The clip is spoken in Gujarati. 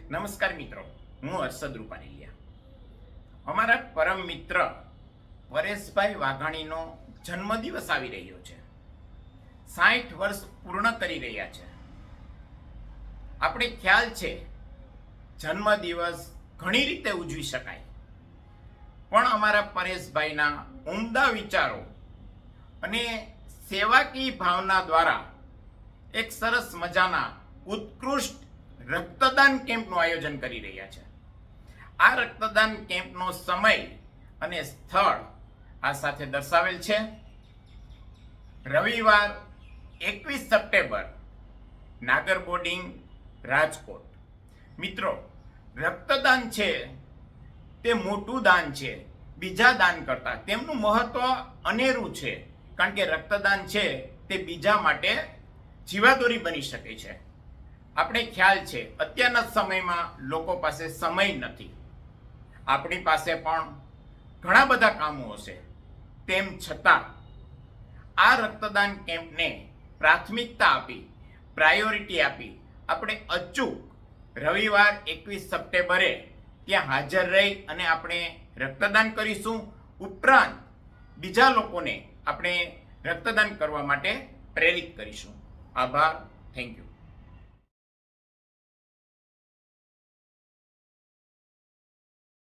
નમસ્કાર મિત્રો, હું હર્ષદ રૂપારેલિયા. અમારા પરમ મિત્ર પરેશભાઈ વાઘાણીનો જન્મદિવસ આવી રહ્યો છે. 60 વર્ષ પૂર્ણ કરી રહ્યા છે. આપણે ખ્યાલ છે જન્મદિવસ ઘણી રીતે ઉજવી શકાય, પણ અમારા પરેશભાઈના ઉમદા વિચારો અને સેવાકીય ભાવના દ્વારા એક સરસ મજાના ઉત્કૃષ્ટ રક્તદાન કેમ્પનું આયોજન કરી રહ્યા છે. આ રક્તદાન કેમ્પનો સમય અને સ્થળ આ સાથે દર્શાવેલ છે. રવિવાર 21 સપ્ટેમ્બર, નાગર બોર્ડિંગ, રાજકોટ. મિત્રો, રક્તદાન છે તે મોટું દાન છે. બીજા દાન કરતા તેમનું મહત્વ અનેરું છે, કારણ કે રક્તદાન છે તે બીજા માટે જીવાદોરી બની શકે છે. આપણે ખ્યાલ છે અત્યારના સમયમાં લોકો પાસે સમય નથી. આપણી પાસે પણ ઘણા બધા કામો હશે, તેમ છતાં આ રક્તદાન કેમ્પને પ્રાથમિકતા આપી, પ્રાયોરિટી આપી આપણે અચૂક રવિવાર 21 સપ્ટેમ્બરે ત્યાં હાજર રહી અને આપણે રક્તદાન કરીશું. ઉપરાંત બીજા લોકોને આપણે રક્તદાન કરવા માટે પ્રેરિત કરીશું. આભાર. Thank you.